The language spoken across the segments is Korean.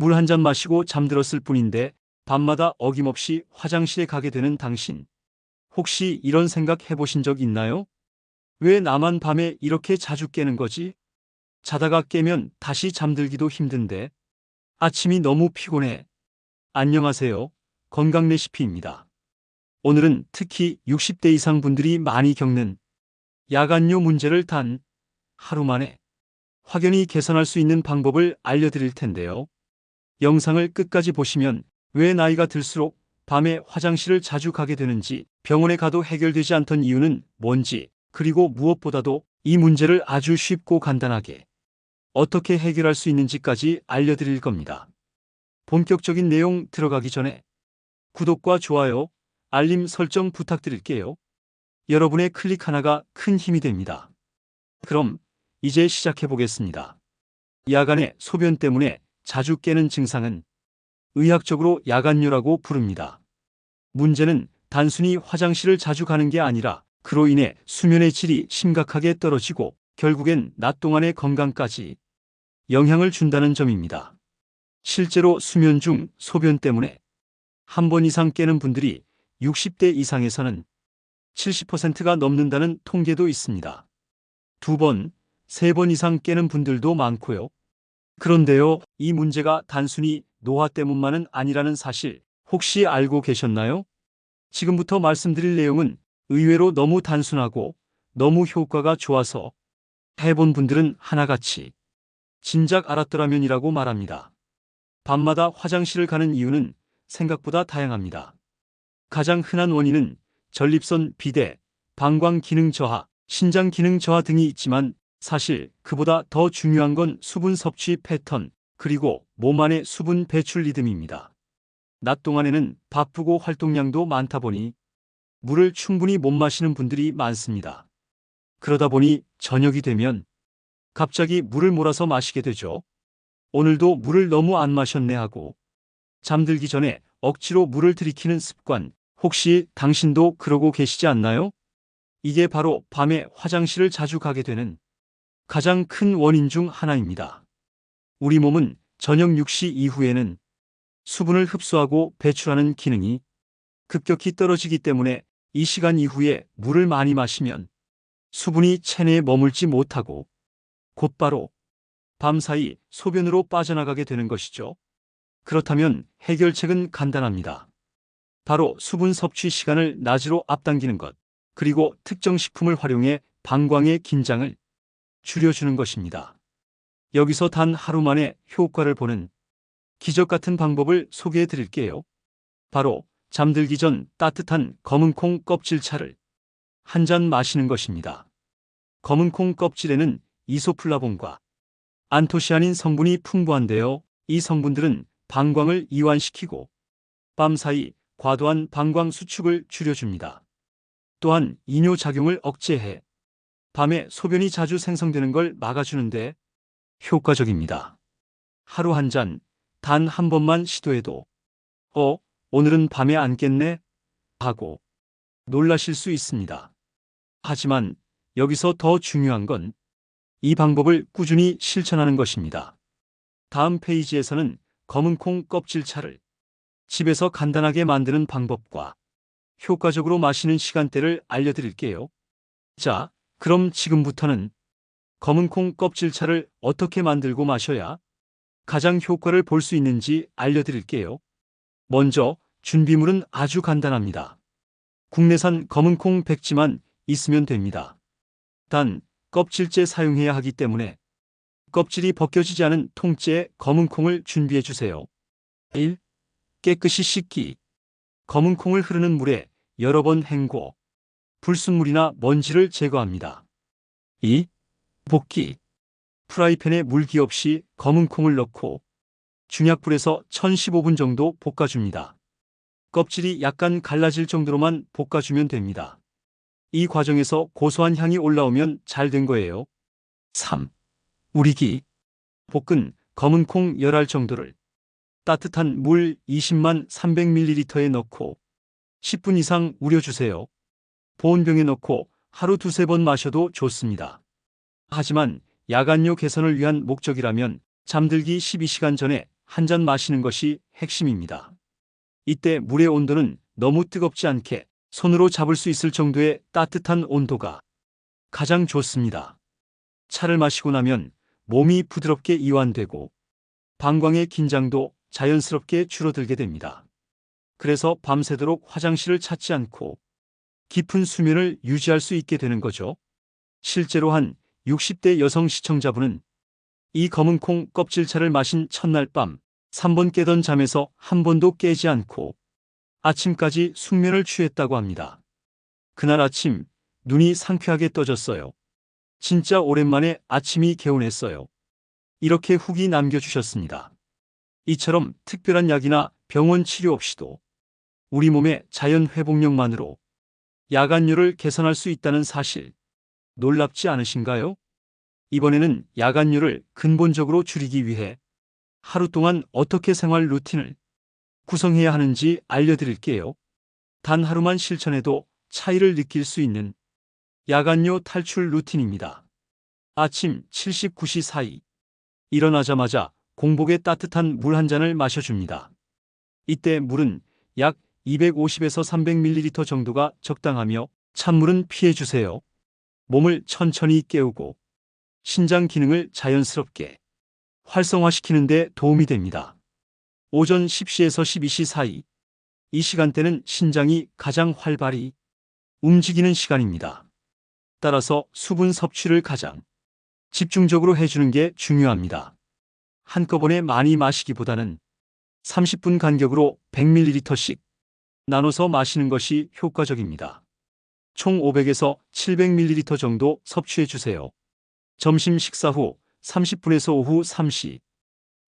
물 한 잔 마시고 잠들었을 뿐인데 밤마다 어김없이 화장실에 가게 되는 당신. 혹시 이런 생각 해보신 적 있나요? 왜 나만 밤에 이렇게 자주 깨는 거지? 자다가 깨면 다시 잠들기도 힘든데 아침이 너무 피곤해. 안녕하세요. 건강 레시피입니다. 오늘은 특히 60대 이상 분들이 많이 겪는 야간요 문제를 단 하루 만에 확연히 개선할 수 있는 방법을 알려드릴 텐데요. 영상을 끝까지 보시면 왜 나이가 들수록 밤에 화장실을 자주 가게 되는지, 병원에 가도 해결되지 않던 이유는 뭔지, 그리고 무엇보다도 이 문제를 아주 쉽고 간단하게 어떻게 해결할 수 있는지까지 알려드릴 겁니다. 본격적인 내용 들어가기 전에 구독과 좋아요, 알림 설정 부탁드릴게요. 여러분의 클릭 하나가 큰 힘이 됩니다. 그럼 이제 시작해 보겠습니다. 야간에 소변 때문에 자주 깨는 증상은 의학적으로 야간뇨라고 부릅니다. 문제는 단순히 화장실을 자주 가는 게 아니라 그로 인해 수면의 질이 심각하게 떨어지고 결국엔 낮 동안의 건강까지 영향을 준다는 점입니다. 실제로 수면 중 소변 때문에 한 번 이상 깨는 분들이 60대 이상에서는 70%가 넘는다는 통계도 있습니다. 2번, 3번 이상 깨는 분들도 많고요. 그런데요, 이 문제가 단순히 노화 때문만은 아니라는 사실 혹시 알고 계셨나요? 지금부터 말씀드릴 내용은 의외로 너무 단순하고 너무 효과가 좋아서 해본 분들은 하나같이 진작 알았더라면이라고 말합니다. 밤마다 화장실을 가는 이유는 생각보다 다양합니다. 가장 흔한 원인은 전립선 비대, 방광 기능 저하, 신장 기능 저하 등이 있지만 사실 그보다 더 중요한 건 수분 섭취 패턴, 그리고 몸 안의 수분 배출 리듬입니다. 낮 동안에는 바쁘고 활동량도 많다 보니 물을 충분히 못 마시는 분들이 많습니다. 그러다 보니 저녁이 되면 갑자기 물을 몰아서 마시게 되죠. 오늘도 물을 너무 안 마셨네 하고 잠들기 전에 억지로 물을 들이키는 습관, 혹시 당신도 그러고 계시지 않나요? 이게 바로 밤에 화장실을 자주 가게 되는 가장 큰 원인 중 하나입니다. 우리 몸은 저녁 6시 이후에는 수분을 흡수하고 배출하는 기능이 급격히 떨어지기 때문에 이 시간 이후에 물을 많이 마시면 수분이 체내에 머물지 못하고 곧바로 밤사이 소변으로 빠져나가게 되는 것이죠. 그렇다면 해결책은 간단합니다. 바로 수분 섭취 시간을 낮으로 앞당기는 것, 그리고 특정 식품을 활용해 방광의 긴장을 줄여주는 것입니다. 여기서 단 하루 만에 효과를 보는 기적 같은 방법을 소개해 드릴게요. 바로 잠들기 전 따뜻한 검은콩 껍질차를 한 잔 마시는 것입니다. 검은콩 껍질에는 이소플라본과 안토시아닌 성분이 풍부한데요. 이 성분들은 방광을 이완시키고 밤사이 과도한 방광 수축을 줄여줍니다. 또한 이뇨작용을 억제해 밤에 소변이 자주 생성되는 걸 막아주는데 효과적입니다. 하루 한 잔, 단 한 번만 시도해도 오늘은 밤에 안 깼네? 하고 놀라실 수 있습니다. 하지만 여기서 더 중요한 건 이 방법을 꾸준히 실천하는 것입니다. 다음 페이지에서는 검은콩 껍질차를 집에서 간단하게 만드는 방법과 효과적으로 마시는 시간대를 알려드릴게요. 자, 그럼 지금부터는 검은콩 껍질차를 어떻게 만들고 마셔야 가장 효과를 볼 수 있는지 알려드릴게요. 먼저 준비물은 아주 간단합니다. 국내산 검은콩 백지만 있으면 됩니다. 단, 껍질째 사용해야 하기 때문에 껍질이 벗겨지지 않은 통째의 검은콩을 준비해 주세요. 1. 깨끗이 씻기. 검은콩을 흐르는 물에 여러 번 헹궈 불순물이나 먼지를 제거합니다. 2. 볶기. 프라이팬에 물기 없이 검은콩을 넣고 중약불에서 1015분 정도 볶아줍니다. 껍질이 약간 갈라질 정도로만 볶아주면 됩니다. 이 과정에서 고소한 향이 올라오면 잘 된 거예요. 3. 우리기. 볶은 검은콩 열알 정도를 따뜻한 물 20만 300ml에 넣고 10분 이상 우려주세요. 보온병에 넣고 하루 2~3번 마셔도 좋습니다. 하지만 야간요 개선을 위한 목적이라면 잠들기 12시간 전에 한 잔 마시는 것이 핵심입니다. 이때 물의 온도는 너무 뜨겁지 않게 손으로 잡을 수 있을 정도의 따뜻한 온도가 가장 좋습니다. 차를 마시고 나면 몸이 부드럽게 이완되고 방광의 긴장도 자연스럽게 줄어들게 됩니다. 그래서 밤새도록 화장실을 찾지 않고 깊은 수면을 유지할 수 있게 되는 거죠. 실제로 한 60대 여성 시청자분은 이 검은 콩 껍질차를 마신 첫날 밤 3번 깨던 잠에서 한 번도 깨지 않고 아침까지 숙면을 취했다고 합니다. 그날 아침 눈이 상쾌하게 떠졌어요. 진짜 오랜만에 아침이 개운했어요. 이렇게 후기 남겨주셨습니다. 이처럼 특별한 약이나 병원 치료 없이도 우리 몸의 자연 회복력만으로 야간율을 개선할 수 있다는 사실 놀랍지 않으신가요? 이번에는 야간율을 근본적으로 줄이기 위해 하루 동안 어떻게 생활 루틴을 구성해야 하는지 알려드릴게요. 단 하루만 실천해도 차이를 느낄 수 있는 야간요 탈출 루틴입니다. 아침 79시 사이 일어나자마자 공복에 따뜻한 물 한 잔을 마셔줍니다. 이때 물은 약 250에서 300ml 정도가 적당하며 찬물은 피해주세요. 몸을 천천히 깨우고 신장 기능을 자연스럽게 활성화시키는 데 도움이 됩니다. 오전 10시에서 12시 사이 이 시간대는 신장이 가장 활발히 움직이는 시간입니다. 따라서 수분 섭취를 가장 집중적으로 해주는 게 중요합니다. 한꺼번에 많이 마시기보다는 30분 간격으로 100ml씩 나눠서 마시는 것이 효과적입니다. 총 500에서 700ml 정도 섭취해 주세요. 점심 식사 후 30분에서 오후 3시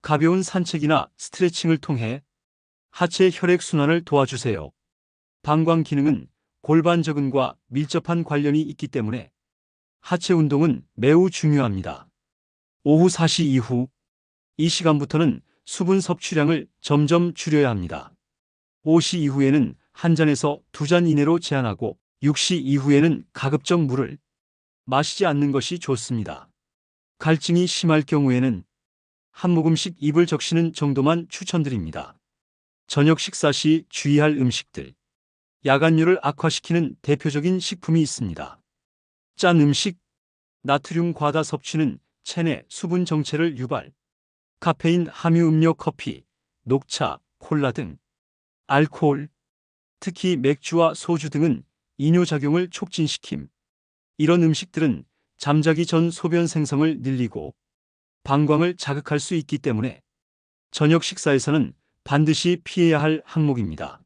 가벼운 산책이나 스트레칭을 통해 하체 혈액 순환을 도와주세요. 방광 기능은 골반저근과 밀접한 관련이 있기 때문에 하체 운동은 매우 중요합니다. 오후 4시 이후 이 시간부터는 수분 섭취량을 점점 줄여야 합니다. 5시 이후에는 한 잔에서 2잔 이내로 제한하고 6시 이후에는 가급적 물을 마시지 않는 것이 좋습니다. 갈증이 심할 경우에는 한 모금씩 입을 적시는 정도만 추천드립니다. 저녁 식사 시 주의할 음식들. 야간율을 악화시키는 대표적인 식품이 있습니다. 짠 음식, 나트륨 과다 섭취는 체내 수분 정체를 유발, 카페인 함유 음료 커피, 녹차, 콜라 등 알코올, 특히 맥주와 소주 등은 이뇨작용을 촉진시킴. 이런 음식들은 잠자기 전 소변 생성을 늘리고 방광을 자극할 수 있기 때문에 저녁 식사에서는 반드시 피해야 할 항목입니다.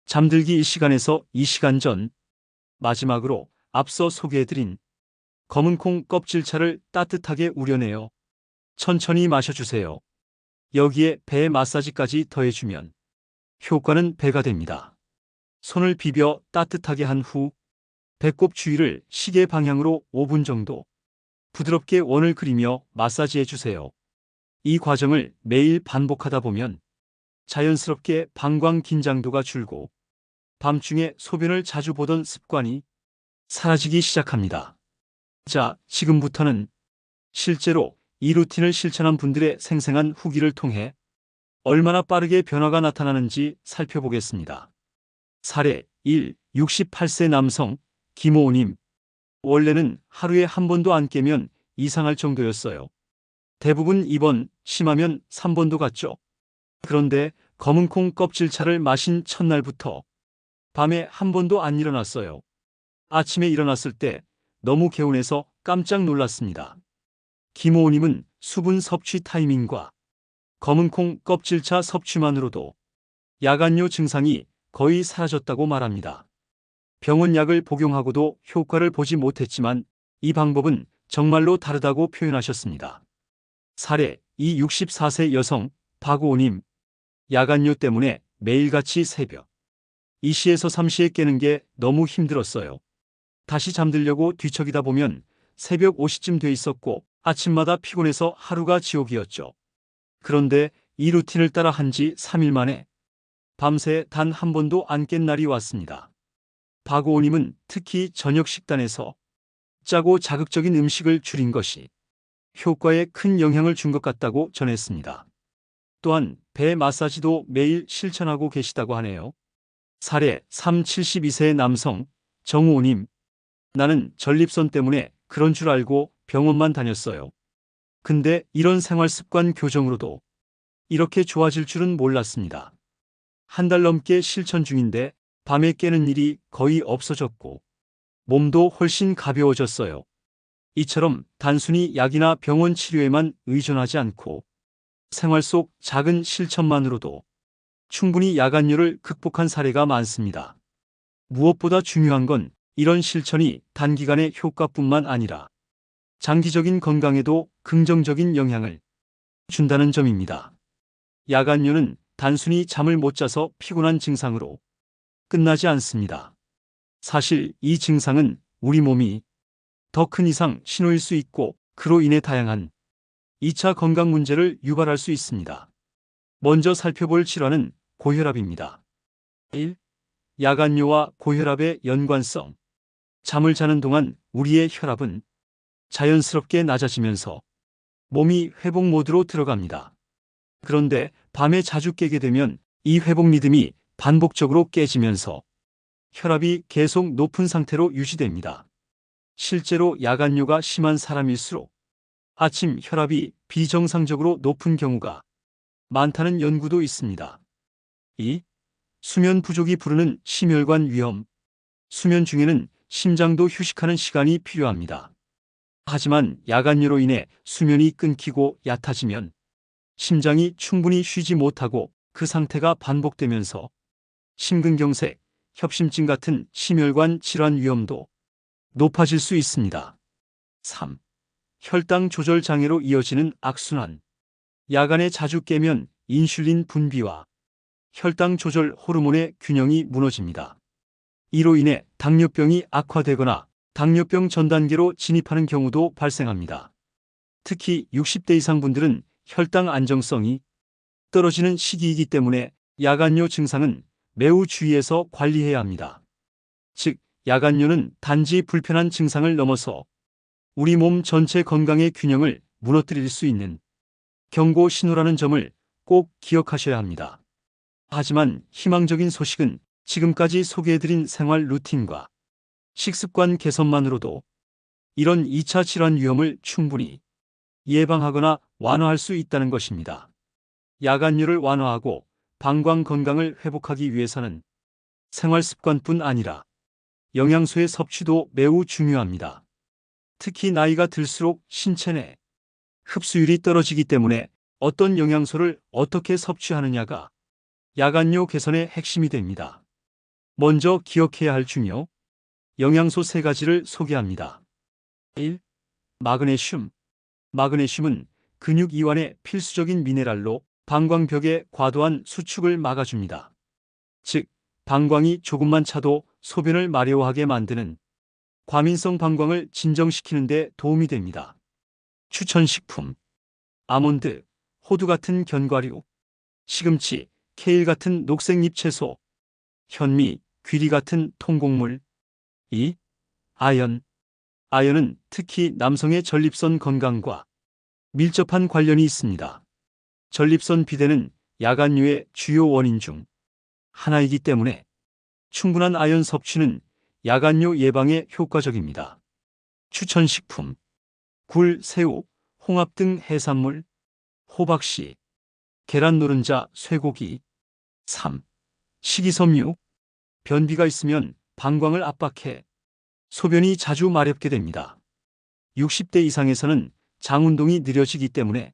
잠들기 1시간에서 2시간 전, 마지막으로 앞서 소개해드린 검은 콩 껍질차를 따뜻하게 우려내어 천천히 마셔주세요. 여기에 배 마사지까지 더해주면 효과는 배가 됩니다. 손을 비벼 따뜻하게 한 후 배꼽 주위를 시계 방향으로 5분 정도 부드럽게 원을 그리며 마사지해 주세요. 이 과정을 매일 반복하다 보면 자연스럽게 방광 긴장도가 줄고 밤중에 소변을 자주 보던 습관이 사라지기 시작합니다. 자, 지금부터는 실제로 이 루틴을 실천한 분들의 생생한 후기를 통해 얼마나 빠르게 변화가 나타나는지 살펴보겠습니다. 사례 1. 68세 남성 김호우님. 원래는 하루에 한 번도 안 깨면 이상할 정도였어요. 대부분 2번, 심하면 3번도 갔죠. 그런데 검은 콩 껍질차를 마신 첫날부터 밤에 한 번도 안 일어났어요. 아침에 일어났을 때 너무 개운해서 깜짝 놀랐습니다. 김호우님은 수분 섭취 타이밍과 검은 콩 껍질차 섭취만으로도 야간요 증상이 거의 사라졌다고 말합니다. 병원 약을 복용하고도 효과를 보지 못했지만 이 방법은 정말로 다르다고 표현하셨습니다. 사례 2. 64세 여성 박우호님. 야간요 때문에 매일같이 새벽 2시에서 3시에 깨는 게 너무 힘들었어요. 다시 잠들려고 뒤척이다 보면 새벽 5시쯤 돼 있었고 아침마다 피곤해서 하루가 지옥이었죠. 그런데 이 루틴을 따라 한 지 3일 만에 밤새 단 한 번도 안 깬 날이 왔습니다. 박오호님은 특히 저녁 식단에서 짜고 자극적인 음식을 줄인 것이 효과에 큰 영향을 준 것 같다고 전했습니다. 또한 배 마사지도 매일 실천하고 계시다고 하네요. 사례 72세 남성 정우호님. 나는 전립선 때문에 그런 줄 알고 병원만 다녔어요. 근데 이런 생활 습관 교정으로도 이렇게 좋아질 줄은 몰랐습니다. 한 달 넘게 실천 중인데 밤에 깨는 일이 거의 없어졌고 몸도 훨씬 가벼워졌어요. 이처럼 단순히 약이나 병원 치료에만 의존하지 않고 생활 속 작은 실천만으로도 충분히 야간뇨를 극복한 사례가 많습니다. 무엇보다 중요한 건 이런 실천이 단기간의 효과뿐만 아니라 장기적인 건강에도 긍정적인 영향을 준다는 점입니다. 야간뇨는 단순히 잠을 못 자서 피곤한 증상으로 끝나지 않습니다. 사실 이 증상은 우리 몸이 더 큰 이상 신호일 수 있고 그로 인해 다양한 2차 건강 문제를 유발할 수 있습니다. 먼저 살펴볼 질환은 고혈압입니다. 1. 야간뇨와 고혈압의 연관성. 잠을 자는 동안 우리의 혈압은 자연스럽게 낮아지면서 몸이 회복 모드로 들어갑니다. 그런데 밤에 자주 깨게 되면 이 회복 리듬이 반복적으로 깨지면서 혈압이 계속 높은 상태로 유지됩니다. 실제로 야간뇨가 심한 사람일수록 아침 혈압이 비정상적으로 높은 경우가 많다는 연구도 있습니다. 2. 수면 부족이 부르는 심혈관 위험. 수면 중에는 심장도 휴식하는 시간이 필요합니다. 하지만 야간뇨로 인해 수면이 끊기고 얕아지면 심장이 충분히 쉬지 못하고 그 상태가 반복되면서 심근경색, 협심증 같은 심혈관 질환 위험도 높아질 수 있습니다. 3. 혈당 조절 장애로 이어지는 악순환. 야간에 자주 깨면 인슐린 분비와 혈당 조절 호르몬의 균형이 무너집니다. 이로 인해 당뇨병이 악화되거나 당뇨병 전 단계로 진입하는 경우도 발생합니다. 특히 60대 이상 분들은 혈당 안정성이 떨어지는 시기이기 때문에 야간뇨 증상은 매우 주의해서 관리해야 합니다. 즉, 야간뇨는 단지 불편한 증상을 넘어서 우리 몸 전체 건강의 균형을 무너뜨릴 수 있는 경고 신호라는 점을 꼭 기억하셔야 합니다. 하지만 희망적인 소식은 지금까지 소개해드린 생활 루틴과 식습관 개선만으로도 이런 2차 질환 위험을 충분히 예방하거나 완화할 수 있다는 것입니다. 야간뇨를 완화하고 방광 건강을 회복하기 위해서는 생활 습관뿐 아니라 영양소의 섭취도 매우 중요합니다. 특히 나이가 들수록 신체 내 흡수율이 떨어지기 때문에 어떤 영양소를 어떻게 섭취하느냐가 야간뇨 개선의 핵심이 됩니다. 먼저 기억해야 할 중요 영양소 3가지를 소개합니다. 1. 마그네슘. 마그네슘은 근육 이완에 필수적인 미네랄로 방광벽의 과도한 수축을 막아줍니다. 즉, 방광이 조금만 차도 소변을 마려워하게 만드는 과민성 방광을 진정시키는 데 도움이 됩니다. 추천식품. 아몬드, 호두 같은 견과류, 시금치, 케일 같은 녹색잎 채소, 현미, 귀리 같은 통곡물. 2. 아연. 아연은 특히 남성의 전립선 건강과 밀접한 관련이 있습니다. 전립선 비대는 야간뇨의 주요 원인 중 하나이기 때문에 충분한 아연 섭취는 야간뇨 예방에 효과적입니다. 추천식품. 굴, 새우, 홍합 등 해산물, 호박씨, 계란 노른자, 쇠고기. 3. 식이섬유. 변비가 있으면 방광을 압박해 소변이 자주 마렵게 됩니다. 60대 이상에서는 장 운동이 느려지기 때문에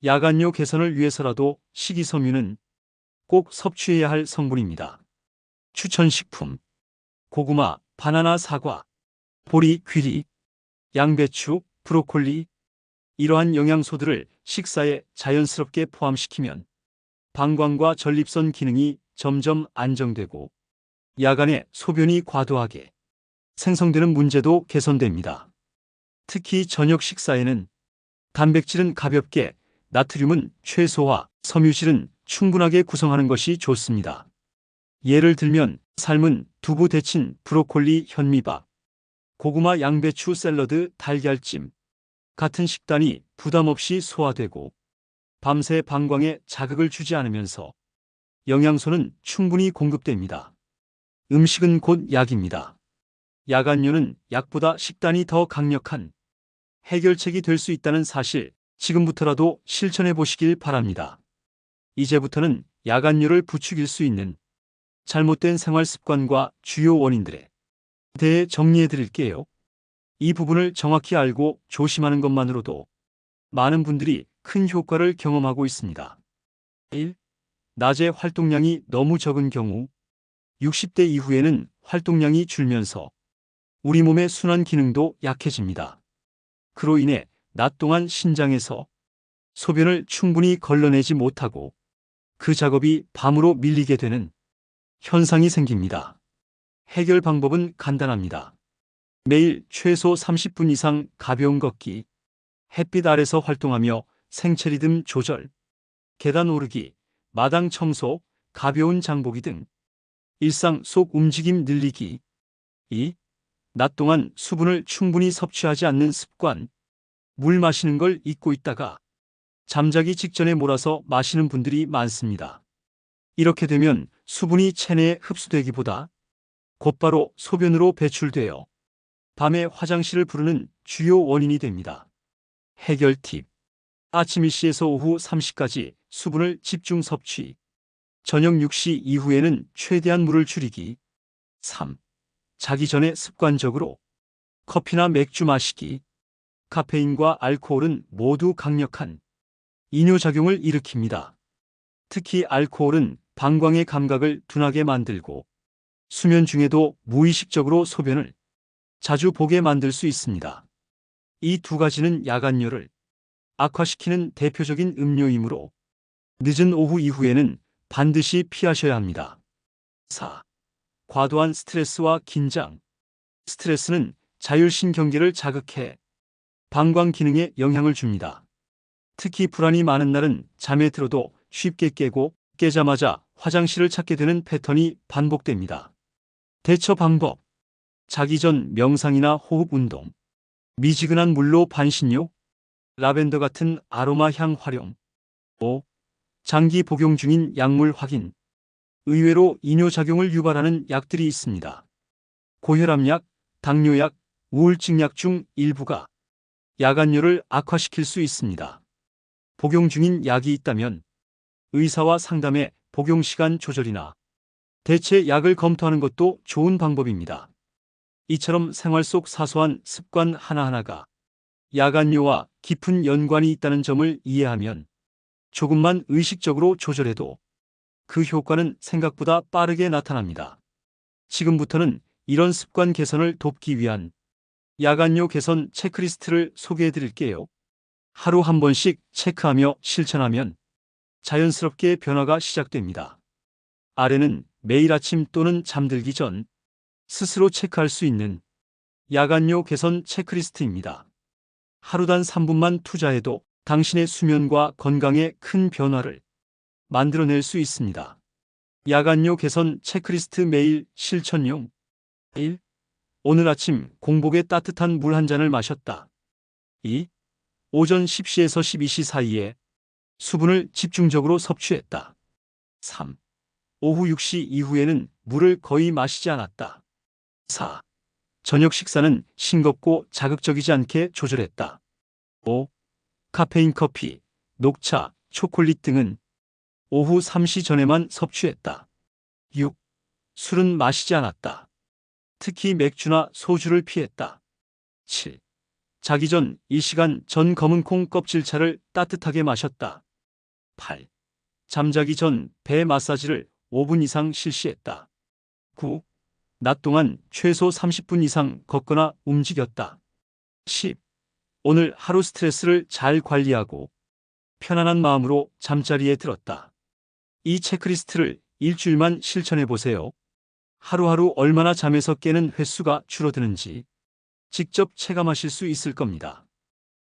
야간뇨 개선을 위해서라도 식이섬유는 꼭 섭취해야 할 성분입니다. 추천식품. 고구마, 바나나, 사과, 보리, 귀리, 양배추, 브로콜리. 이러한 영양소들을 식사에 자연스럽게 포함시키면 방광과 전립선 기능이 점점 안정되고 야간에 소변이 과도하게 생성되는 문제도 개선됩니다. 특히 저녁 식사에는 단백질은 가볍게, 나트륨은 최소화, 섬유질은 충분하게 구성하는 것이 좋습니다. 예를 들면 삶은 두부 데친 브로콜리 현미밥, 고구마 양배추 샐러드 달걀찜 같은 식단이 부담 없이 소화되고 밤새 방광에 자극을 주지 않으면서 영양소는 충분히 공급됩니다. 음식은 곧 약입니다. 야간류는 약보다 식단이 더 강력한 해결책이 될 수 있다는 사실, 지금부터라도 실천해 보시길 바랍니다. 이제부터는 야간류를 부추길 수 있는 잘못된 생활 습관과 주요 원인들에 대해 정리해 드릴게요. 이 부분을 정확히 알고 조심하는 것만으로도 많은 분들이 큰 효과를 경험하고 있습니다. 1. 낮에 활동량이 너무 적은 경우 60대 이후에는 활동량이 줄면서 우리 몸의 순환 기능도 약해집니다. 그로 인해 낮 동안 신장에서 소변을 충분히 걸러내지 못하고 그 작업이 밤으로 밀리게 되는 현상이 생깁니다. 해결 방법은 간단합니다. 매일 최소 30분 이상 가벼운 걷기, 햇빛 아래서 활동하며 생체 리듬 조절, 계단 오르기, 마당 청소, 가벼운 장보기 등 일상 속 움직임 늘리기. 2. 낮 동안 수분을 충분히 섭취하지 않는 습관. 물 마시는 걸 잊고 있다가 잠자기 직전에 몰아서 마시는 분들이 많습니다. 이렇게 되면 수분이 체내에 흡수되기보다 곧바로 소변으로 배출되어 밤에 화장실을 부르는 주요 원인이 됩니다. 해결 팁. 아침 1시에서 오후 3시까지 수분을 집중 섭취. 저녁 6시 이후에는 최대한 물을 줄이기. 3. 자기 전에 습관적으로 커피나 맥주 마시기. 카페인과 알코올은 모두 강력한 이뇨작용을 일으킵니다. 특히 알코올은 방광의 감각을 둔하게 만들고 수면 중에도 무의식적으로 소변을 자주 보게 만들 수 있습니다. 이 두 가지는 야간뇨를 악화시키는 대표적인 음료이므로 늦은 오후 이후에는 반드시 피하셔야 합니다. 4. 과도한 스트레스와 긴장. 스트레스는 자율신경계를 자극해 방광 기능에 영향을 줍니다. 특히 불안이 많은 날은 잠에 들어도 쉽게 깨고 깨자마자 화장실을 찾게 되는 패턴이 반복됩니다. 대처 방법. 자기 전 명상이나 호흡 운동, 미지근한 물로 반신욕, 라벤더 같은 아로마 향 활용. 5. 장기 복용 중인 약물 확인. 의외로 이뇨작용을 유발하는 약들이 있습니다. 고혈압약, 당뇨약, 우울증약 중 일부가 야간뇨를 악화시킬 수 있습니다. 복용 중인 약이 있다면 의사와 상담해 복용 시간 조절이나 대체 약을 검토하는 것도 좋은 방법입니다. 이처럼 생활 속 사소한 습관 하나하나가 야간뇨와 깊은 연관이 있다는 점을 이해하면 조금만 의식적으로 조절해도 그 효과는 생각보다 빠르게 나타납니다. 지금부터는 이런 습관 개선을 돕기 위한 야간뇨 개선 체크리스트를 소개해 드릴게요. 하루 한 번씩 체크하며 실천하면 자연스럽게 변화가 시작됩니다. 아래는 매일 아침 또는 잠들기 전 스스로 체크할 수 있는 야간뇨 개선 체크리스트입니다. 하루 단 3분만 투자해도 당신의 수면과 건강에 큰 변화를 만들어낼 수 있습니다. 야간뇨 개선 체크리스트 매일 실천용. 1. 오늘 아침 공복에 따뜻한 물 한 잔을 마셨다. 2. 오전 10시에서 12시 사이에 수분을 집중적으로 섭취했다. 3. 오후 6시 이후에는 물을 거의 마시지 않았다. 4. 저녁 식사는 싱겁고 자극적이지 않게 조절했다. 5. 카페인 커피, 녹차, 초콜릿 등은 오후 3시 전에만 섭취했다. 6. 술은 마시지 않았다. 특히 맥주나 소주를 피했다. 7. 자기 전 1시간 전 검은 콩 껍질차를 따뜻하게 마셨다. 8. 잠자기 전 배 마사지를 5분 이상 실시했다. 9. 낮 동안 최소 30분 이상 걷거나 움직였다. 10. 오늘 하루 스트레스를 잘 관리하고 편안한 마음으로 잠자리에 들었다. 이 체크리스트를 일주일만 실천해 보세요. 하루하루 얼마나 잠에서 깨는 횟수가 줄어드는지 직접 체감하실 수 있을 겁니다.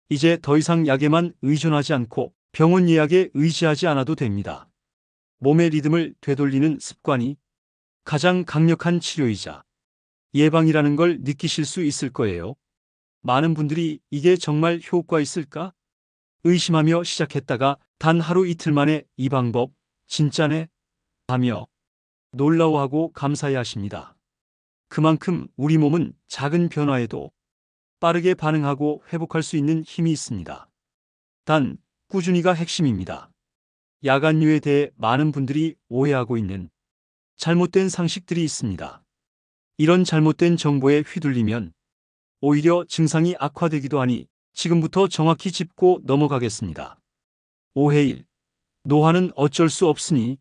이제 더 이상 약에만 의존하지 않고 병원 예약에 의지하지 않아도 됩니다. 몸의 리듬을 되돌리는 습관이 가장 강력한 치료이자 예방이라는 걸 느끼실 수 있을 거예요. 많은 분들이 이게 정말 효과 있을까? 의심하며 시작했다가 단 하루 이틀 만에 이 방법 진짜네 하며 놀라워하고 감사해 하십니다. 그만큼 우리 몸은 작은 변화에도 빠르게 반응하고 회복할 수 있는 힘이 있습니다. 단, 꾸준히가 핵심입니다. 야간류에 대해 많은 분들이 오해하고 있는 잘못된 상식들이 있습니다. 이런 잘못된 정보에 휘둘리면 오히려 증상이 악화되기도 하니 지금부터 정확히 짚고 넘어가겠습니다. 오해 1. 노화는 어쩔 수 없으니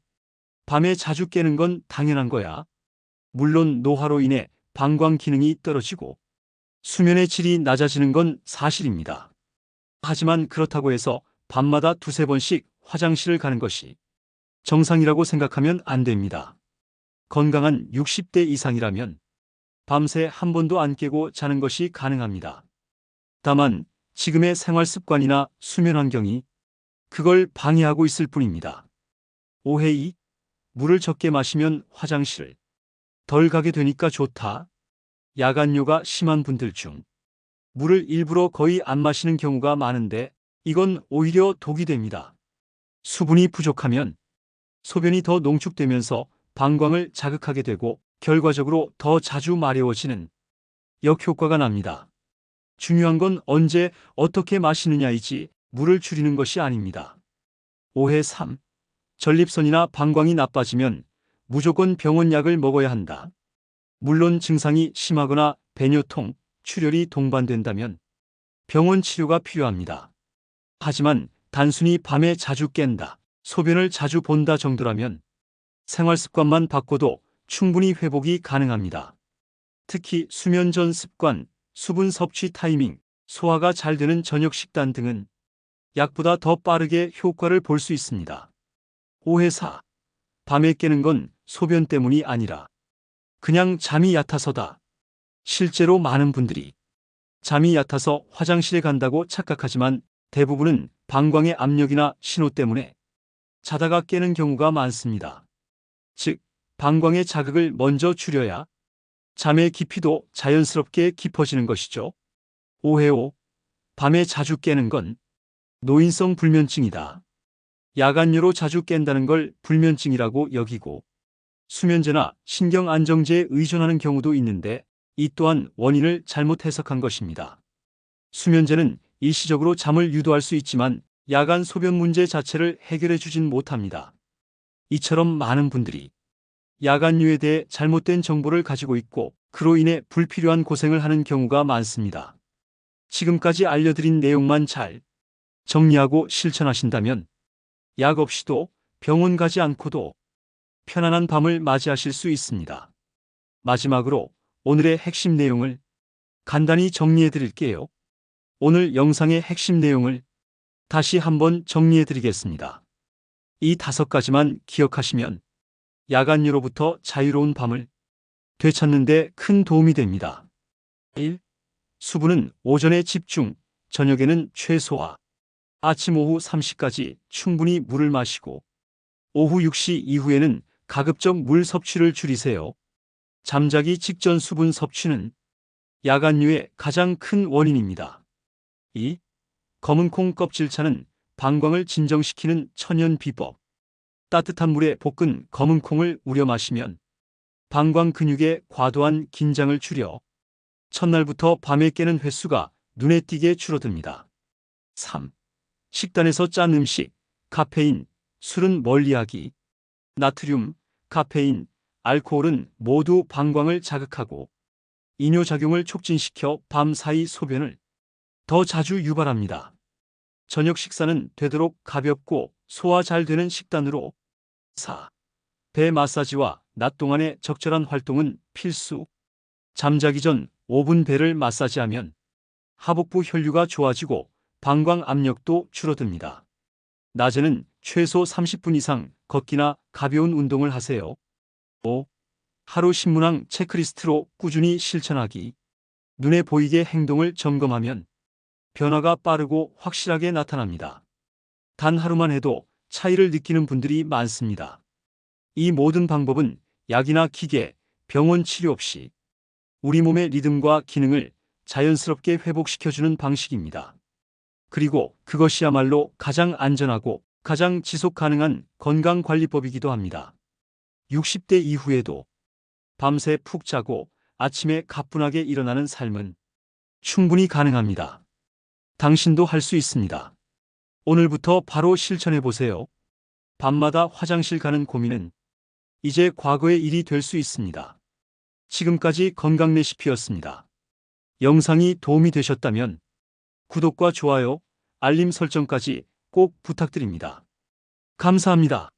밤에 자주 깨는 건 당연한 거야. 물론 노화로 인해 방광 기능이 떨어지고 수면의 질이 낮아지는 건 사실입니다. 하지만 그렇다고 해서 밤마다 두세 번씩 화장실을 가는 것이 정상이라고 생각하면 안 됩니다. 건강한 60대 이상이라면 밤새 한 번도 안 깨고 자는 것이 가능합니다. 다만 지금의 생활 습관이나 수면 환경이 그걸 방해하고 있을 뿐입니다. 오해 2. 물을 적게 마시면 화장실을 덜 가게 되니까 좋다. 야간뇨가 심한 분들 중 물을 일부러 거의 안 마시는 경우가 많은데 이건 오히려 독이 됩니다. 수분이 부족하면 소변이 더 농축되면서 방광을 자극하게 되고 결과적으로 더 자주 마려워지는 역효과가 납니다. 중요한 건 언제 어떻게 마시느냐이지 물을 줄이는 것이 아닙니다. 오해 3. 전립선이나 방광이 나빠지면 무조건 병원 약을 먹어야 한다. 물론 증상이 심하거나 배뇨통, 출혈이 동반된다면 병원 치료가 필요합니다. 하지만 단순히 밤에 자주 깬다, 소변을 자주 본다 정도라면 생활 습관만 바꿔도 충분히 회복이 가능합니다. 특히 수면 전 습관, 수분 섭취 타이밍, 소화가 잘 되는 저녁 식단 등은 약보다 더 빠르게 효과를 볼 수 있습니다. 오해 4. 밤에 깨는 건 소변 때문이 아니라 그냥 잠이 얕아서다. 실제로 많은 분들이 잠이 얕아서 화장실에 간다고 착각하지만 대부분은 방광의 압력이나 신호 때문에 자다가 깨는 경우가 많습니다. 즉, 방광의 자극을 먼저 줄여야 잠의 깊이도 자연스럽게 깊어지는 것이죠. 오해 5. 밤에 자주 깨는 건 노인성 불면증이다. 야간류로 자주 깬다는 걸 불면증이라고 여기고 수면제나 신경안정제에 의존하는 경우도 있는데 이 또한 원인을 잘못 해석한 것입니다. 수면제는 일시적으로 잠을 유도할 수 있지만 야간 소변 문제 자체를 해결해 주진 못합니다. 이처럼 많은 분들이 야간류에 대해 잘못된 정보를 가지고 있고 그로 인해 불필요한 고생을 하는 경우가 많습니다. 지금까지 알려드린 내용만 잘 정리하고 실천하신다면 약 없이도 병원 가지 않고도 편안한 밤을 맞이하실 수 있습니다. 마지막으로 오늘의 핵심 내용을 간단히 정리해 드릴게요. 오늘 영상의 핵심 내용을 다시 한번 정리해 드리겠습니다. 이 5가지만 기억하시면 야간류로부터 자유로운 밤을 되찾는 데 큰 도움이 됩니다. 1. 수분은 오전에 집중, 저녁에는 최소화. 아침 오후 3시까지 충분히 물을 마시고 오후 6시 이후에는 가급적 물 섭취를 줄이세요. 잠자기 직전 수분 섭취는 야간류의 가장 큰 원인입니다. 2. 검은 콩 껍질차는 방광을 진정시키는 천연 비법. 따뜻한 물에 볶은 검은 콩을 우려 마시면 방광 근육의 과도한 긴장을 줄여 첫날부터 밤에 깨는 횟수가 눈에 띄게 줄어듭니다. 3. 식단에서 짠 음식, 카페인, 술은 멀리하기. 나트륨, 카페인, 알코올은 모두 방광을 자극하고 이뇨작용을 촉진시켜 밤 사이 소변을 더 자주 유발합니다. 저녁 식사는 되도록 가볍고 소화 잘 되는 식단으로. 4. 배 마사지와 낮 동안의 적절한 활동은 필수. 잠자기 전 5분 배를 마사지하면 하복부 혈류가 좋아지고 방광 압력도 줄어듭니다. 낮에는 최소 30분 이상 걷기나 가벼운 운동을 하세요. 5. 하루 신문항 체크리스트로 꾸준히 실천하기. 눈에 보이게 행동을 점검하면 변화가 빠르고 확실하게 나타납니다. 단 하루만 해도 차이를 느끼는 분들이 많습니다. 이 모든 방법은 약이나 기계, 병원 치료 없이 우리 몸의 리듬과 기능을 자연스럽게 회복시켜주는 방식입니다. 그리고 그것이야말로 가장 안전하고 가장 지속 가능한 건강관리법이기도 합니다. 60대 이후에도 밤새 푹 자고 아침에 가뿐하게 일어나는 삶은 충분히 가능합니다. 당신도 할 수 있습니다. 오늘부터 바로 실천해 보세요. 밤마다 화장실 가는 고민은 이제 과거의 일이 될 수 있습니다. 지금까지 건강 레시피였습니다. 영상이 도움이 되셨다면 구독과 좋아요, 알림 설정까지 꼭 부탁드립니다. 감사합니다.